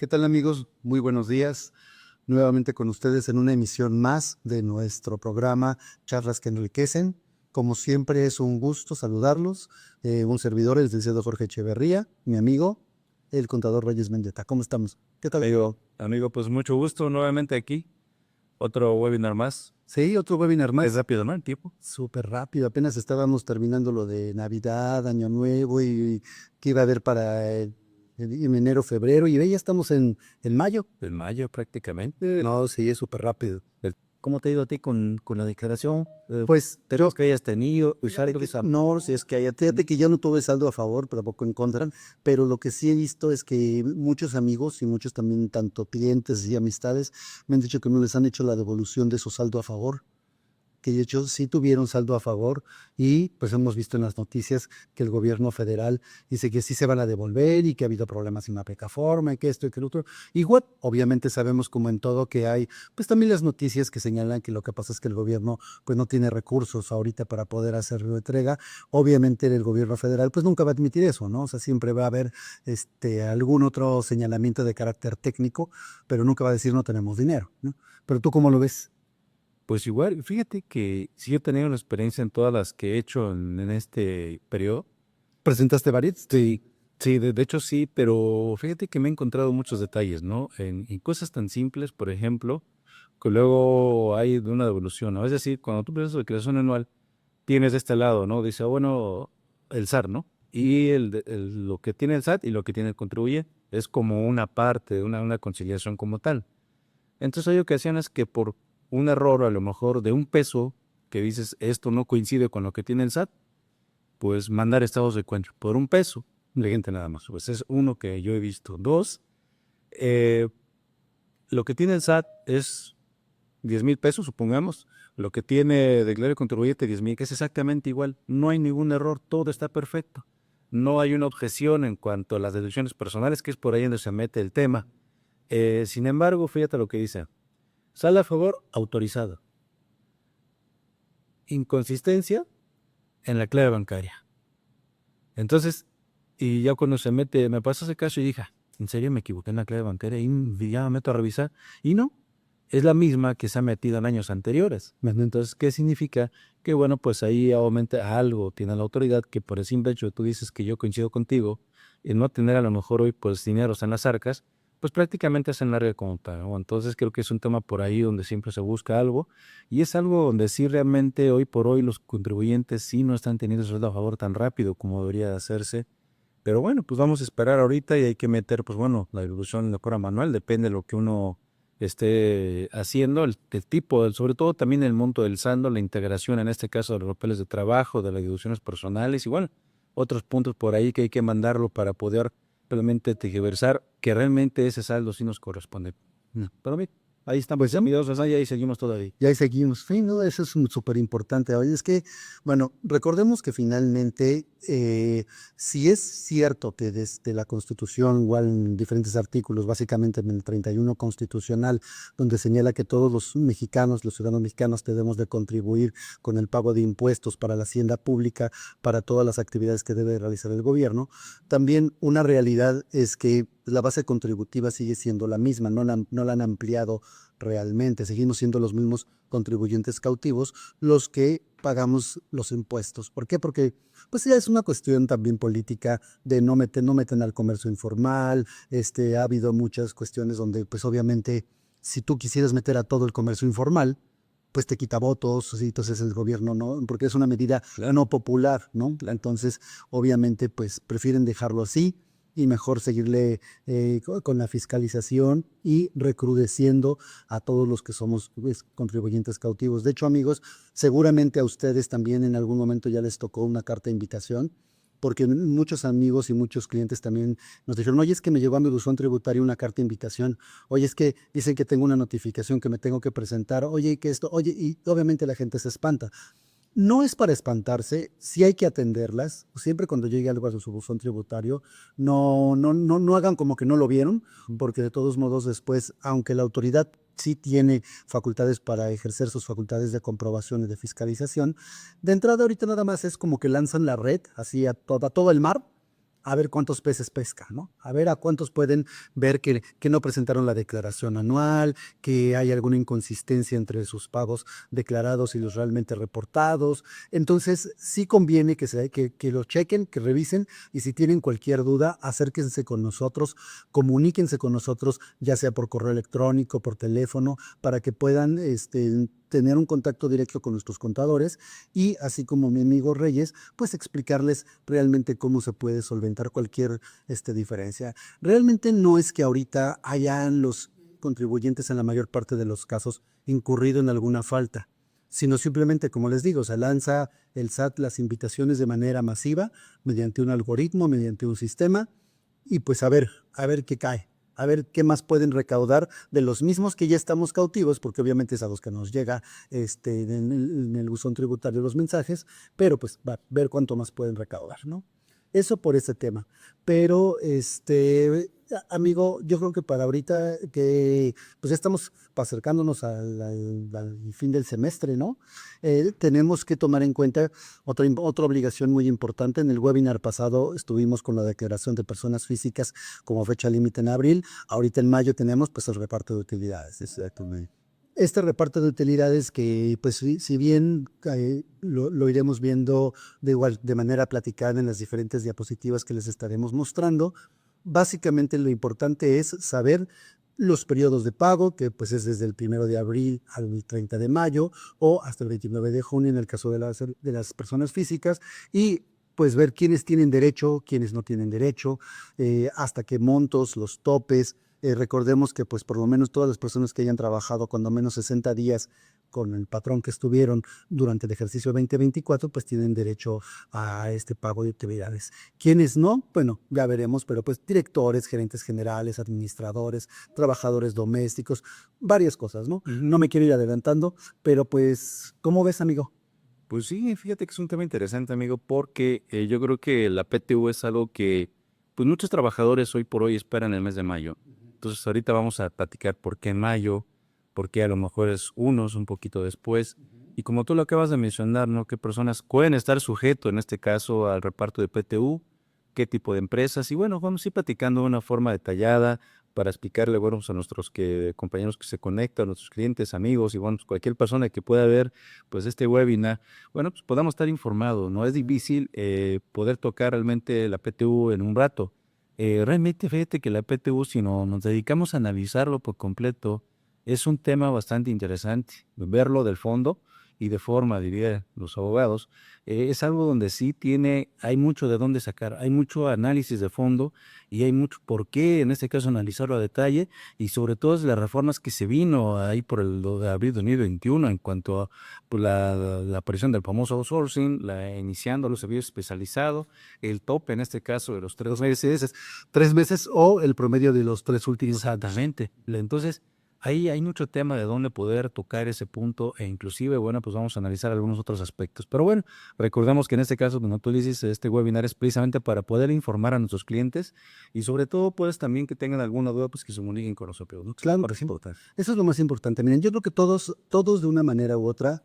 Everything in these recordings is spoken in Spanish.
tal amigos? Muy buenos días. Nuevamente con ustedes en una emisión más de nuestro programa Charlas que Enriquecen. Como siempre es un gusto saludarlos. Un servidor, el licenciado Jorge Echeverría, mi amigo, el contador Reyes Mendieta. ¿Cómo estamos? ¿Qué tal? Amigo, pues mucho gusto nuevamente aquí. Otro webinar más. Sí, otro webinar Es más. rápido, ¿no? El tiempo. Súper rápido. Apenas estábamos terminando lo de Navidad, Año Nuevo y que iba a haber para en enero, febrero. Y ya estamos en mayo. En mayo prácticamente. No, sí, es súper rápido. ¿Cómo te ha ido a ti con la declaración? Pues yo, Que hayas tenido, usar no, si es que fíjate que ya no tuve saldo a favor, pero tampoco en contra, pero lo que sí he visto es que muchos amigos y muchos también, tanto clientes y amistades, me han dicho que no les han hecho la devolución de su saldo a favor, que de hecho sí tuvieron saldo a favor y pues hemos visto en las noticias que el gobierno federal dice que sí se van a devolver y que ha habido problemas en la plataforma y que esto y que lo otro. Igual, obviamente sabemos como en todo que hay pues también las noticias que señalan que lo que pasa es que el gobierno pues no tiene recursos ahorita para poder hacer la entrega. Obviamente el gobierno federal pues nunca va a admitir eso, ¿no? O sea, siempre va a haber algún otro señalamiento de carácter técnico, pero nunca va a decir no tenemos dinero, ¿no? Pero tú ¿cómo lo ves? Pues igual, fíjate que sí he tenido una experiencia en todas las que he hecho en este periodo. ¿Presentaste varios? Sí, sí, de hecho sí, pero fíjate que me he encontrado muchos detalles, ¿no? En cosas tan simples, por ejemplo, que luego hay de una devolución, ¿no? Es decir, cuando tú presentas tu declaración anual, tienes de este lado, ¿no? Dice, bueno, el SAT, ¿no? Y lo que tiene el SAT y lo que tiene el contribuyente es como una parte de una conciliación como tal. Entonces hay ocasiones que por un error, a lo mejor de un peso, que dices, esto no coincide con lo que tiene el SAT, pues mandar estados de cuenta por un peso, de gente nada más. Pues es uno que yo he visto. Dos, eh, lo que tiene el SAT es 10,000 pesos, supongamos. Lo que tiene declarado el contribuyente 10,000, que es exactamente igual. No hay ningún error, todo está perfecto. No hay una objeción en cuanto a las deducciones personales, que es por ahí donde se mete el tema. Sin embargo, fíjate lo que dice. Sale a favor autorizado. Inconsistencia en la clave bancaria. Entonces, y ya cuando se mete, me pasó ese caso y dije, ¿en serio me equivoqué en la clave bancaria? Y ya me meto a revisar. Y no, es la misma que se ha metido en años anteriores. Entonces, ¿qué significa? Que bueno, pues ahí aumenta algo, tiene la autoridad que por el simple hecho de tú dices que yo coincido contigo, y no tener a lo mejor hoy pues dineros en las arcas, pues prácticamente hacen larga cuenta, ¿no? Entonces creo que es un tema por ahí donde siempre se busca algo, y es algo donde sí realmente hoy por hoy los contribuyentes sí no están teniendo su saldo a favor tan rápido como debería de hacerse. Pero bueno, pues vamos a esperar ahorita y hay que meter, pues bueno, la devolución en la cobra manual, depende de lo que uno esté haciendo, el tipo, sobre todo también el monto del saldo, la integración en este caso de los papeles de trabajo, de las deducciones personales, igual otros puntos por ahí que hay que mandarlo para poder realmente tergiversar que realmente ese saldo sí nos corresponde. Pero bien, ahí están, Pues pues ya, amigos, y ahí seguimos todavía. y ahí seguimos. Sí, no, eso es súper importante. Oye, es que, bueno, recordemos que finalmente, si es cierto que desde la Constitución, igual en diferentes artículos, básicamente en el 31 constitucional, donde señala que todos los mexicanos, los ciudadanos mexicanos, debemos de contribuir con el pago de impuestos para la hacienda pública, para todas las actividades que debe realizar el gobierno, también una realidad es que la base contributiva sigue siendo la misma, no la han ampliado realmente. Seguimos siendo los mismos contribuyentes cautivos los que pagamos los impuestos. ¿Por qué? Porque pues ya es una cuestión también política de no meten al comercio informal. Ha habido muchas cuestiones donde pues obviamente si tú quisieras meter a todo el comercio informal, pues te quita votos, y entonces el gobierno no, porque es una medida no popular, ¿no? Entonces, obviamente, pues prefieren dejarlo así y mejor seguirle con la fiscalización y recrudeciendo a todos los que somos pues, contribuyentes cautivos. De hecho, amigos, seguramente a ustedes también en algún momento ya les tocó una carta de invitación, porque muchos amigos y muchos clientes también nos dijeron, oye, es que me llegó a mi buzón tributario una carta de invitación, oye, es que dicen que tengo una notificación que me tengo que presentar, oye, que esto, oye, y obviamente la gente se espanta. No es para espantarse, sí hay que atenderlas. Siempre cuando llegue algo a su buzón tributario, no hagan como que no lo vieron, porque de todos modos después, aunque la autoridad sí tiene facultades para ejercer sus facultades de comprobación y de fiscalización, de entrada ahorita nada más es como que lanzan la red así a todo el mar a ver cuántos peces pesca, ¿no? A ver a cuántos pueden ver que no presentaron la declaración anual, que hay alguna inconsistencia entre sus pagos declarados y los realmente reportados. Entonces, sí conviene que lo chequen, que revisen, y si tienen cualquier duda, acérquense con nosotros, comuníquense con nosotros, ya sea por correo electrónico, por teléfono, para que puedan tener un contacto directo con nuestros contadores y, así como mi amigo Reyes, pues explicarles realmente cómo se puede solventar cualquier diferencia. Realmente no es que ahorita hayan los contribuyentes en la mayor parte de los casos incurrido en alguna falta, sino simplemente, como les digo, se lanza el SAT las invitaciones de manera masiva mediante un algoritmo, mediante un sistema, y pues a ver qué cae, a ver qué más pueden recaudar de los mismos que ya estamos cautivos, porque obviamente es a los que nos llega en el buzón tributario los mensajes, pero pues va a ver cuánto más pueden recaudar, ¿no? Eso por ese tema. Pero, amigo, yo creo que para ahorita que pues ya estamos acercándonos al fin del semestre, ¿no? Tenemos que tomar en cuenta otra obligación muy importante. En el webinar pasado estuvimos con la declaración de personas físicas como fecha límite en abril. Ahorita en mayo tenemos pues el reparto de utilidades. Exactamente. Este reparto de utilidades que, pues, si bien lo iremos viendo de manera platicada en las diferentes diapositivas que les estaremos mostrando, básicamente lo importante es saber los periodos de pago, que pues es desde el 1 de abril al 30 de mayo o hasta el 29 de junio en el caso de las personas físicas, y pues ver quiénes tienen derecho, quiénes no tienen derecho, hasta qué montos, los topes. Recordemos que pues por lo menos todas las personas que hayan trabajado cuando menos 60 días con el patrón que estuvieron durante el ejercicio 2024, pues tienen derecho a este pago de utilidades. Quienes no, bueno, ya veremos, pero pues directores, gerentes generales, administradores, trabajadores domésticos, varias cosas, ¿no? No me quiero ir adelantando, pero pues, ¿cómo ves, amigo? Pues sí, fíjate que es un tema interesante, amigo, porque yo creo que la PTU es algo que pues muchos trabajadores hoy por hoy esperan el mes de mayo. Entonces ahorita vamos a platicar por qué en mayo, por qué a lo mejor es unos un poquito después. Y como tú lo acabas de mencionar, ¿no? ¿Qué personas pueden estar sujetos en este caso al reparto de PTU? ¿Qué tipo de empresas? Y bueno, vamos a ir platicando de una forma detallada para explicarle, bueno, pues, a nuestros compañeros que se conectan, a nuestros clientes, amigos y bueno, pues, cualquier persona que pueda ver pues este webinar, bueno, pues podamos estar informados. No es difícil poder tocar realmente la PTU en un rato. Realmente fíjate que la PTU, si no nos dedicamos a analizarlo por completo, es un tema bastante interesante. Verlo del fondo y de forma, diría los abogados, es algo donde sí hay mucho de dónde sacar, hay mucho análisis de fondo y hay mucho por qué, en este caso, analizarlo a detalle y sobre todo es las reformas que se vino ahí por el 2 de abril de 2021 en cuanto a pues, la aparición del famoso outsourcing, iniciando los servicios especializados, el tope en este caso de los 3 meses. 3 meses o el promedio de los 3 últimos. Exactamente. Entonces, ahí hay mucho tema de dónde poder tocar ese punto e inclusive, bueno, pues vamos a analizar algunos otros aspectos. Pero bueno, recordemos que en este caso, como tú dices, este webinar es precisamente para poder informar a nuestros clientes y sobre todo, pues también que tengan alguna duda, pues que se comuniquen con nosotros, ¿no? Claro, Por importante. eso es lo más importante. Miren, yo creo que todos de una manera u otra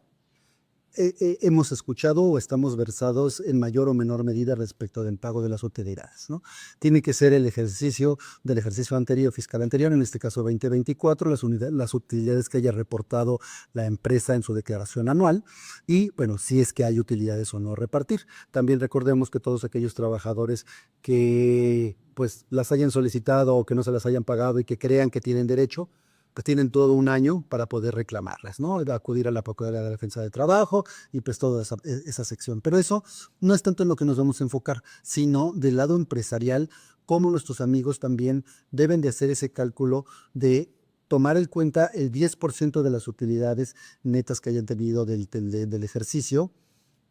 hemos escuchado o estamos versados en mayor o menor medida respecto del pago de las utilidades, ¿no? Tiene que ser el ejercicio del ejercicio anterior, fiscal anterior, en este caso 2024, las utilidades que haya reportado la empresa en su declaración anual y, bueno, si es que hay utilidades o no a repartir. También recordemos que todos aquellos trabajadores que pues las hayan solicitado o que no se las hayan pagado y que crean que tienen derecho, pues tienen todo un año para poder reclamarlas, ¿no? Acudir a la Procuraduría de la Defensa del Trabajo y pues toda esa sección. Pero eso no es tanto en lo que nos vamos a enfocar, sino del lado empresarial, cómo nuestros amigos también deben de hacer ese cálculo de tomar en cuenta el 10% de las utilidades netas que hayan tenido del ejercicio,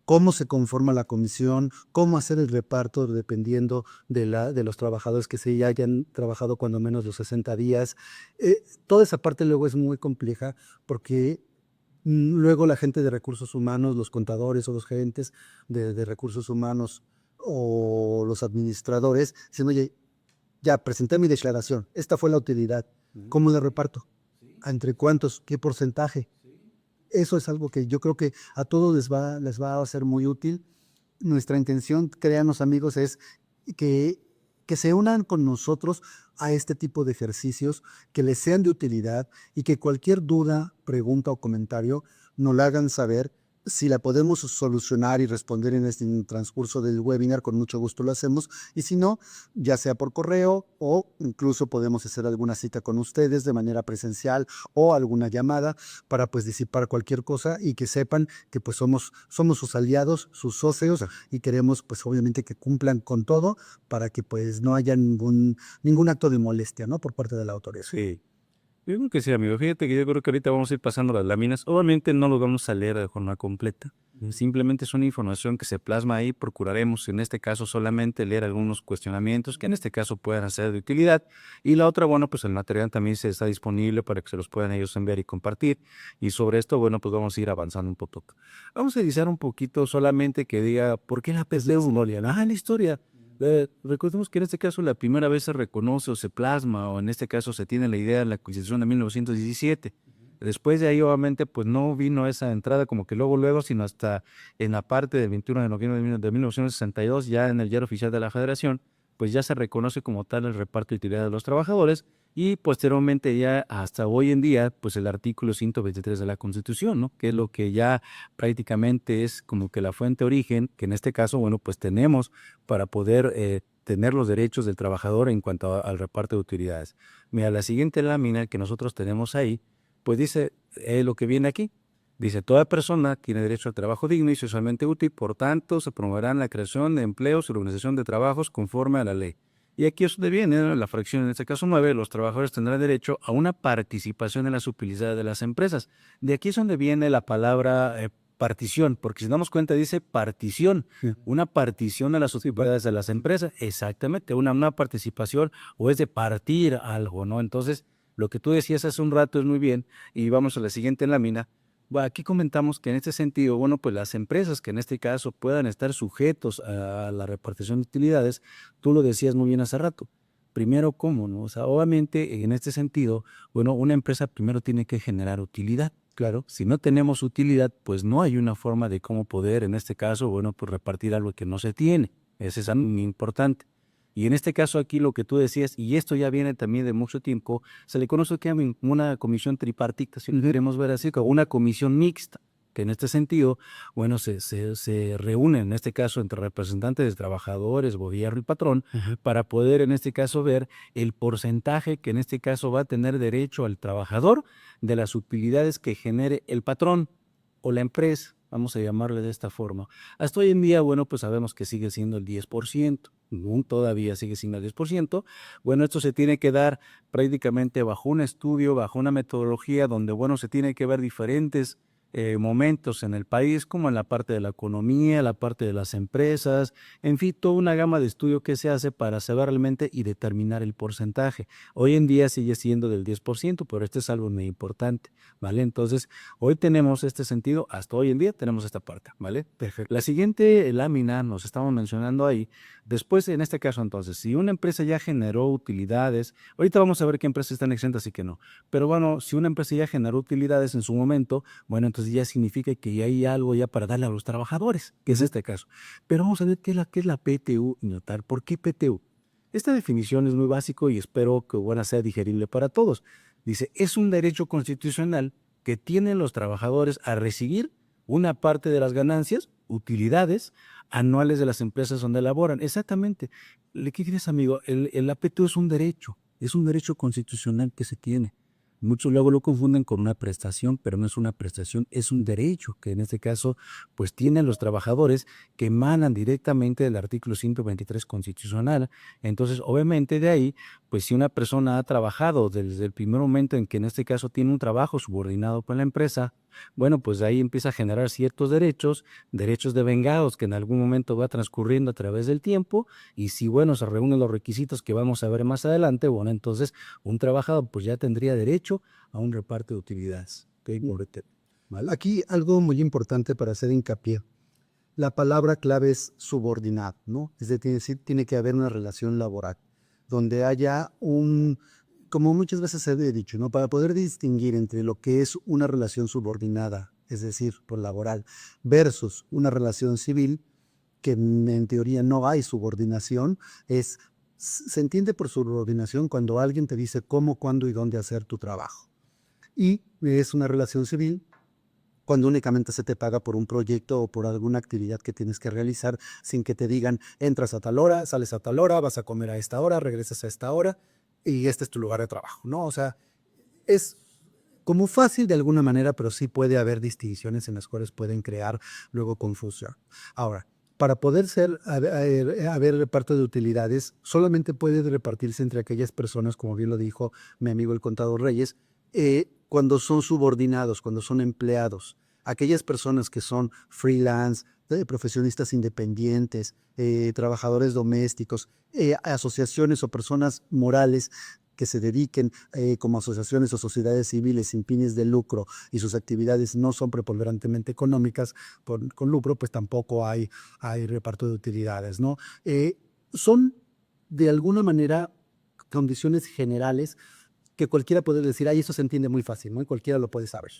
cómo se conforma la comisión, cómo hacer el reparto dependiendo de los trabajadores que se hayan trabajado cuando menos los 60 días. Toda esa parte luego es muy compleja porque luego la gente de recursos humanos, los contadores o los gerentes de recursos humanos o los administradores, dicen, oye, ya presenté mi declaración, esta fue la utilidad, ¿cómo la reparto? ¿Entre cuántos? ¿Qué porcentaje? Eso es algo que yo creo que a todos les va a ser muy útil. Nuestra intención, créanos amigos, es que, que se unan con nosotros a este tipo de ejercicios, que les sean de utilidad y que cualquier duda, pregunta o comentario nos la hagan saber. Si la podemos solucionar y responder en este transcurso del webinar, con mucho gusto lo hacemos. Y si no, ya sea por correo o incluso podemos hacer alguna cita con ustedes de manera presencial o alguna llamada para pues disipar cualquier cosa y que sepan que pues somos sus aliados, sus socios y queremos pues obviamente que cumplan con todo para que pues no haya ningún acto de molestia, ¿no? Por parte de la autoridad. Sí. Yo creo que sí, amigo. Fíjate que yo creo que ahorita vamos a ir pasando las láminas. Obviamente no lo vamos a leer de forma completa. Simplemente es una información que se plasma ahí. Procuraremos, en este caso, solamente leer algunos cuestionamientos que en este caso puedan ser de utilidad. Y la otra, bueno, pues el material también se está disponible para que se los puedan ellos enviar y compartir. Y sobre esto, bueno, pues vamos a ir avanzando un poco. Vamos a iniciar un poquito solamente que diga, ¿por qué la pez de Mongolia? La historia. Recordemos que en este caso la primera vez se reconoce o se plasma, o en este caso se tiene la idea de la Constitución de 1917. Después de ahí, obviamente, pues no vino esa entrada como que luego, sino hasta en la parte del 21 de noviembre de 1962, ya en el Diario Oficial de la Federación, pues ya se reconoce como tal el reparto de utilidad de los trabajadores y posteriormente ya hasta hoy en día, pues el artículo 123 de la Constitución, ¿no? Que es lo que ya prácticamente es como que la fuente origen, que en este caso, bueno, pues tenemos para poder tener los derechos del trabajador en cuanto al reparto de utilidades. Mira, la siguiente lámina que nosotros tenemos ahí, pues dice lo que viene aquí. Dice, toda persona tiene derecho al trabajo digno y socialmente útil, por tanto, se promoverán la creación de empleos y la organización de trabajos conforme a la ley. Y aquí es donde viene, ¿no? La fracción, en este caso 9, los trabajadores tendrán derecho a una participación en las utilidades de las empresas. De aquí es donde viene la palabra partición, porque si nos damos cuenta dice partición, una partición a las utilidades de las empresas, exactamente, una participación o es de partir algo, ¿no? Entonces, lo que tú decías hace un rato es muy bien, y vamos a la siguiente lámina. Bueno, aquí comentamos que en este sentido, bueno, pues las empresas que en este caso puedan estar sujetos a la repartición de utilidades, tú lo decías muy bien hace rato. Primero, ¿cómo, no? O sea, obviamente, en este sentido, bueno, una empresa primero tiene que generar utilidad. Claro, si no tenemos utilidad, pues no hay una forma de cómo poder, en este caso, bueno, pues repartir algo que no se tiene. Ese es algo muy importante. Y en este caso aquí lo que tú decías, y esto ya viene también de mucho tiempo, se le conoce que como una comisión tripartita, si lo queremos ver así, como una comisión mixta, que en este sentido, bueno, se reúnen, en este caso, entre representantes de trabajadores, gobierno y patrón, para poder, en este caso, ver el porcentaje que en este caso va a tener derecho al trabajador de las utilidades que genere el patrón o la empresa, vamos a llamarle de esta forma. Hasta hoy en día, bueno, pues sabemos que sigue siendo el 10%, todavía sigue siendo el 10%. Bueno, esto se tiene que dar prácticamente bajo un estudio, bajo una metodología donde, bueno, se tiene que ver diferentes momentos en el país, como en la parte de la economía, la parte de las empresas, en fin, toda una gama de estudio que se hace para saber realmente y determinar el porcentaje. Hoy en día sigue siendo del 10%, pero este es algo muy importante, ¿vale? Entonces, hoy tenemos este sentido, hasta hoy en día tenemos esta parte, ¿vale? Perfecto. La siguiente lámina nos estamos mencionando ahí. Después, en este caso, entonces, si una empresa ya generó utilidades, ahorita vamos a ver qué empresas están exentas y qué no, pero bueno, si una empresa ya generó utilidades en su momento, bueno, entonces ya significa que ya hay algo ya para darle a los trabajadores, que es este caso. Pero vamos a ver qué es la PTU y notar por qué PTU. Esta definición es muy básico y espero que sea digerible para todos. Dice, es un derecho constitucional que tienen los trabajadores a recibir una parte de las ganancias, utilidades anuales de las empresas donde laboran. Exactamente. ¿Qué crees, amigo? El APTU es un derecho constitucional que se tiene. Muchos luego lo confunden con una prestación, pero no es una prestación, es un derecho que en este caso pues tienen los trabajadores que emanan directamente del artículo 123 constitucional. Entonces, obviamente de ahí, pues si una persona ha trabajado desde el primer momento en que en este caso tiene un trabajo subordinado con la empresa, bueno, pues de ahí empieza a generar ciertos derechos devengados que en algún momento va transcurriendo a través del tiempo y si, bueno, se reúnen los requisitos que vamos a ver más adelante, bueno, entonces un trabajador pues ya tendría derecho a un reparto de utilidades. ¿Vale? Aquí algo muy importante para hacer hincapié. La palabra clave es subordinado, ¿no? Es decir, tiene que haber una relación laboral, donde haya como muchas veces he dicho, ¿no? Para poder distinguir entre lo que es una relación subordinada, es decir, por laboral, versus una relación civil, que en teoría no hay subordinación, se entiende por subordinación cuando alguien te dice cómo, cuándo y dónde hacer tu trabajo. Y es una relación civil cuando únicamente se te paga por un proyecto o por alguna actividad que tienes que realizar sin que te digan, entras a tal hora, sales a tal hora, vas a comer a esta hora, regresas a esta hora y este es tu lugar de trabajo, ¿no? O sea, es como fácil de alguna manera, pero sí puede haber distinciones en las cuales pueden crear luego confusión. Ahora, para poder haber reparto de utilidades, solamente puede repartirse entre aquellas personas, como bien lo dijo mi amigo el contador Reyes, cuando son subordinados, cuando son empleados. Aquellas personas que son freelance, profesionistas independientes, trabajadores domésticos, asociaciones o personas morales que se dediquen como asociaciones o sociedades civiles sin fines de lucro y sus actividades no son preponderantemente económicas con lucro, pues tampoco hay reparto de utilidades, ¿no? Son de alguna manera condiciones generales que cualquiera puede decir, ay, eso se entiende muy fácil, ¿no? Y cualquiera lo puede saber.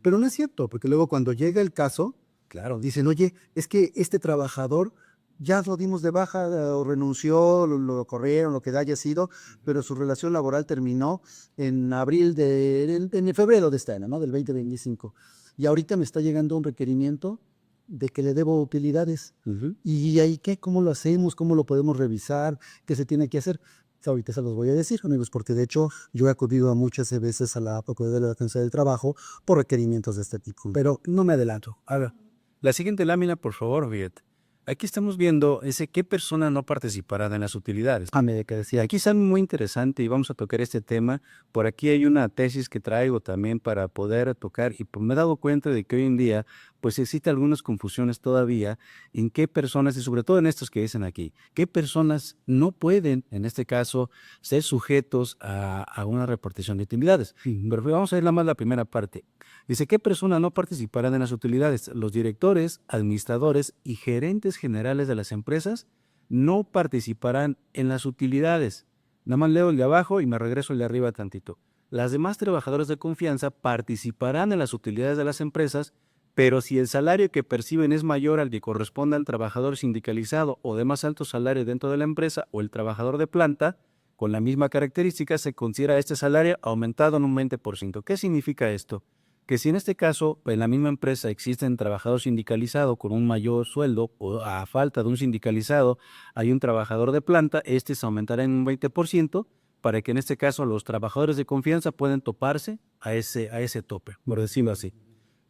Pero no es cierto, porque luego cuando llega el caso, claro, dicen, oye, es que este trabajador ya lo dimos de baja o renunció, lo corrieron, lo que haya sido, pero su relación laboral terminó en en febrero de este año, ¿no? Del 2025. Y ahorita me está llegando un requerimiento de que le debo utilidades. ¿Y ahí qué? ¿Cómo lo hacemos? ¿Cómo lo podemos revisar? ¿Qué se tiene que hacer? Ahorita se los voy a decir, amigos, porque de hecho yo he acudido a muchas veces a la Procuraduría de la Defensa del Trabajo por requerimientos de este tipo, pero no me adelanto. A ver, la siguiente lámina, por favor, Viet. Aquí estamos viendo qué persona no participará en las utilidades. Me que decía, Aquí es algo muy interesante y vamos a tocar este tema. Por aquí hay una tesis que traigo también para poder tocar y pues me he dado cuenta de que hoy en día pues existen algunas confusiones todavía en qué personas, y sobre todo en estos que dicen aquí, qué personas no pueden, en este caso, ser sujetos a una repartición de utilidades. Pero vamos a ver más la primera parte. Dice, ¿qué personas no participarán en las utilidades? Los directores, administradores y gerentes generales de las empresas no participarán en las utilidades. Nada más leo el de abajo y me regreso el de arriba tantito. Las demás trabajadores de confianza participarán en las utilidades de las empresas, pero si el salario que perciben es mayor al que corresponde al trabajador sindicalizado o de más alto salario dentro de la empresa o el trabajador de planta, con la misma característica se considera este salario aumentado en un 20%. ¿Qué significa esto? Que si en este caso en la misma empresa existen trabajador sindicalizado con un mayor sueldo o a falta de un sindicalizado hay un trabajador de planta, este se aumentará en un 20% para que en este caso los trabajadores de confianza puedan toparse a ese tope, por decirlo así.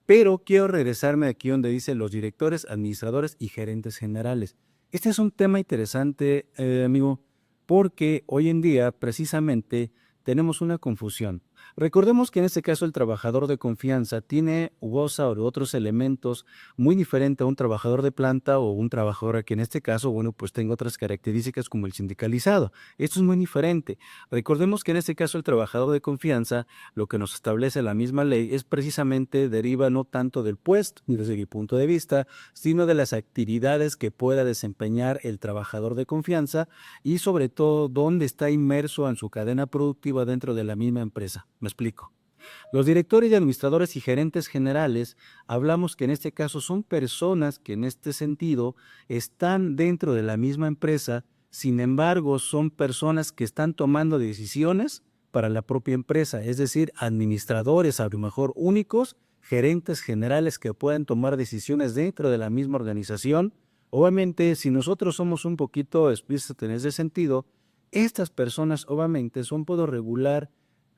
Pero quiero regresarme aquí donde dice los directores, administradores y gerentes generales. Este es un tema interesante, amigo, porque hoy en día precisamente tenemos una confusión. Recordemos que en este caso el trabajador de confianza tiene u goza de otros elementos muy diferentes a un trabajador de planta o un trabajador que en este caso, bueno, pues tenga otras características como el sindicalizado. Esto es muy diferente. Recordemos que en este caso el trabajador de confianza, lo que nos establece la misma ley es precisamente deriva no tanto del puesto, desde mi punto de vista, sino de las actividades que pueda desempeñar el trabajador de confianza y sobre todo dónde está inmerso en su cadena productiva dentro de la misma empresa. Me explico. Los directores y administradores y gerentes generales, hablamos que en este caso son personas que en este sentido están dentro de la misma empresa, sin embargo son personas que están tomando decisiones para la propia empresa, es decir, administradores a lo mejor únicos, gerentes generales que pueden tomar decisiones dentro de la misma organización. Obviamente, si nosotros somos un poquito explícitos en ese sentido, estas personas obviamente son poder regular,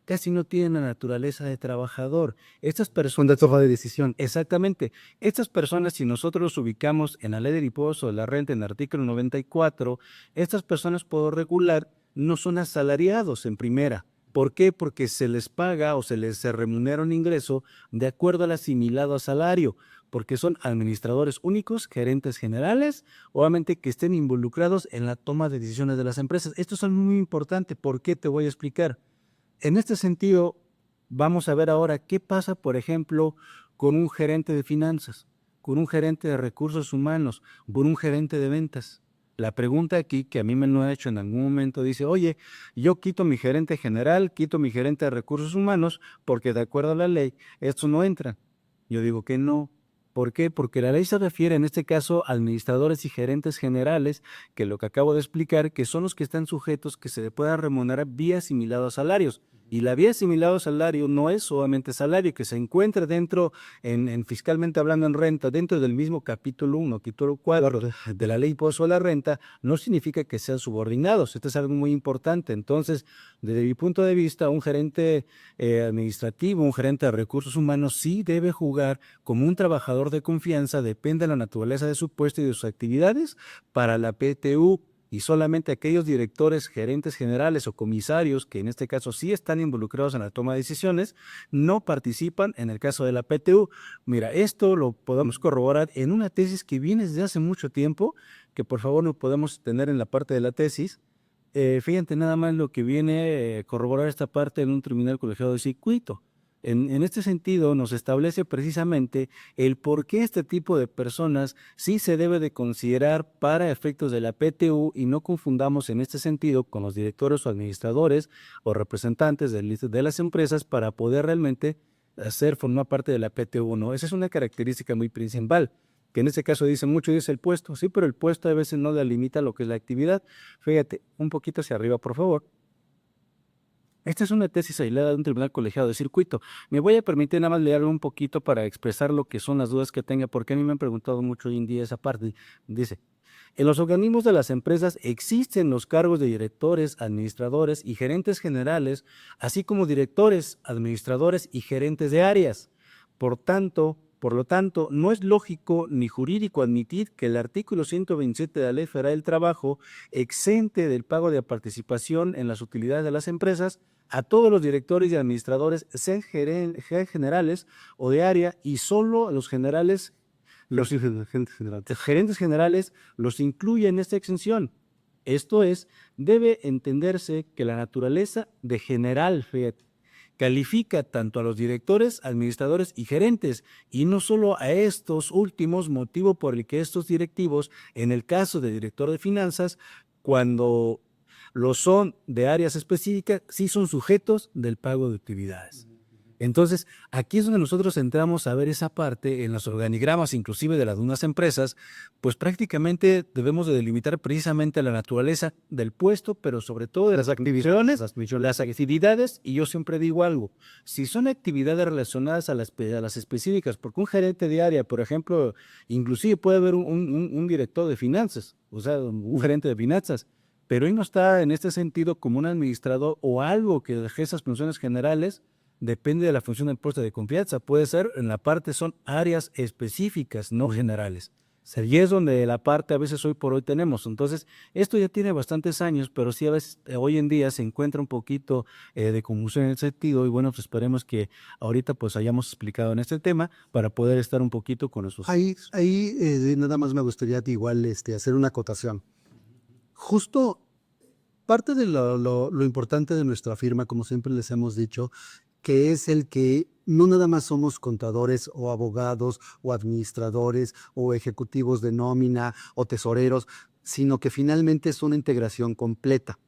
casi no tienen la naturaleza de trabajador. Estas personas, de toma de decisión. exactamente, estas personas, si nosotros los ubicamos en la ley del impuesto de la renta, en el artículo 94, estas personas por regular no son asalariados en primera. ¿Por qué? Porque se les paga o se les remunera un ingreso de acuerdo al asimilado a salario, porque son administradores únicos, gerentes generales, obviamente que estén involucrados en la toma de decisiones de las empresas. Esto es muy importante. ¿Por qué? Te voy a explicar. En este sentido, vamos a ver ahora qué pasa, por ejemplo, con un gerente de finanzas, con un gerente de recursos humanos, con un gerente de ventas. La pregunta aquí, que a mí me lo ha hecho en algún momento, dice, oye, yo quito mi gerente general, quito mi gerente de recursos humanos, porque de acuerdo a la ley, estos no entran. Yo digo que no. ¿Por qué? Porque la ley se refiere en este caso a administradores y gerentes generales, que lo que acabo de explicar, que son los que están sujetos que se le pueda remunerar vía asimilado a salarios. Y la vía asimilado a salario no es solamente salario, que se encuentra dentro, fiscalmente hablando en renta, dentro del mismo capítulo 1, capítulo 4 de la ley impuesto a la renta, no significa que sean subordinados. Esto es algo muy importante. Entonces, desde mi punto de vista, un gerente administrativo, un gerente de recursos humanos, sí debe jugar como un trabajador de confianza, depende de la naturaleza de su puesto y de sus actividades para la PTU, y solamente aquellos directores, gerentes generales o comisarios que en este caso sí están involucrados en la toma de decisiones, no participan en el caso de la PTU. Mira, esto lo podemos corroborar en una tesis que viene desde hace mucho tiempo, que por favor no podemos tener en la parte de la tesis. Fíjate nada más lo que viene a corroborar esta parte en un tribunal colegiado de circuito. En este sentido, nos establece precisamente el por qué este tipo de personas sí se debe de considerar para efectos de la PTU, y no confundamos en este sentido con los directores o administradores o representantes de las empresas para poder realmente formar parte de la PTU, ¿no? Esa es una característica muy principal, que en este caso dice el puesto, sí, pero el puesto a veces no delimita lo que es la actividad. Fíjate, un poquito hacia arriba, por favor. Esta es una tesis aislada de un tribunal colegiado de circuito. Me voy a permitir nada más leerlo un poquito para expresar lo que son las dudas que tenga, porque a mí me han preguntado mucho hoy en día esa parte. Dice, en los organismos de las empresas existen los cargos de directores, administradores y gerentes generales, así como directores, administradores y gerentes de áreas. Por lo tanto, no es lógico ni jurídico admitir que el artículo 127 de la Ley Federal del Trabajo exente del pago de participación en las utilidades de las empresas a todos los directores y administradores, sean generales o de área, y solo a los gerentes generales los incluye en esta exención. Esto es, debe entenderse que la naturaleza de general, fíjate, califica tanto a los directores, administradores y gerentes, y no solo a estos últimos, motivo por el que estos directivos, en el caso de director de finanzas, cuando lo son de áreas específicas, sí son sujetos del pago de utilidades. Entonces, aquí es donde nosotros entramos a ver esa parte en los organigramas, inclusive de las unas empresas, pues prácticamente debemos de delimitar precisamente la naturaleza del puesto, pero sobre todo de las actividades, las actividades, y yo siempre digo algo, si son actividades relacionadas a las específicas, porque un gerente de área, por ejemplo, inclusive puede haber un director de finanzas, o sea, un gerente de finanzas, pero él no está en este sentido como un administrador o algo que deje esas funciones generales. Depende de la función del puesto de confianza. Puede ser, en la parte son áreas específicas, no generales. Y es donde la parte a veces hoy por hoy tenemos. Entonces, esto ya tiene bastantes años, pero sí a veces hoy en día se encuentra un poquito de confusión en el sentido, y bueno, pues esperemos que ahorita pues hayamos explicado en este tema para poder estar un poquito con esos. Ahí nada más me gustaría igual hacer una acotación. Justo parte de lo importante de nuestra firma, como siempre les hemos dicho, que es el que no nada más somos contadores o abogados o administradores o ejecutivos de nómina o tesoreros, sino que finalmente es una integración completa.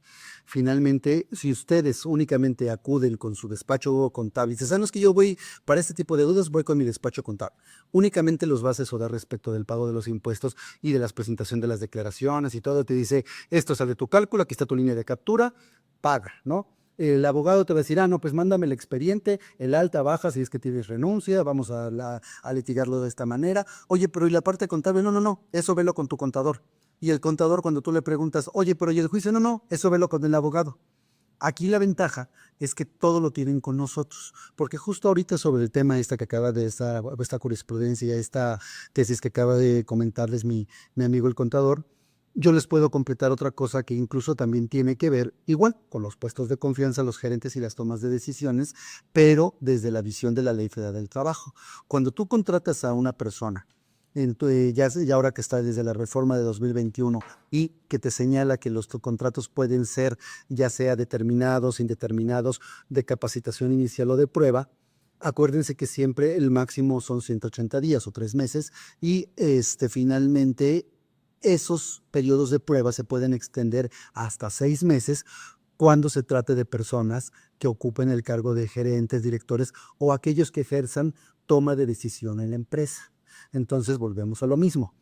Finalmente, si ustedes únicamente acuden con su despacho contable y dicen, no, es que yo voy para este tipo de dudas, voy con mi despacho contable, únicamente los va a asesorar respecto del pago de los impuestos y de la presentación de las declaraciones y todo, te dice, esto sale de tu cálculo, aquí está tu línea de captura, paga, ¿no? El abogado te va a decir, no, pues mándame el expediente, el alta, baja, si es que tienes renuncia, vamos a litigarlo de esta manera. Oye, pero ¿y la parte contable? No, eso velo con tu contador. Y el contador, cuando tú le preguntas, oye, pero ¿y el juicio? No, eso velo con el abogado. Aquí la ventaja es que todo lo tienen con nosotros, porque justo ahorita sobre el tema que acaba de esta jurisprudencia, esta tesis que acaba de comentarles mi amigo el contador, yo les puedo completar otra cosa que incluso también tiene que ver, igual, con los puestos de confianza, los gerentes y las tomas de decisiones, pero desde la visión de la Ley Federal del Trabajo. Cuando tú contratas a una persona, ya ahora que está desde la reforma de 2021 y que te señala que los contratos pueden ser ya sea determinados, indeterminados, de capacitación inicial o de prueba, acuérdense que siempre el máximo son 180 días o 3 meses y finalmente esos periodos de prueba se pueden extender hasta 6 meses cuando se trate de personas que ocupen el cargo de gerentes, directores o aquellos que ejerzan toma de decisión en la empresa. Entonces volvemos a lo mismo.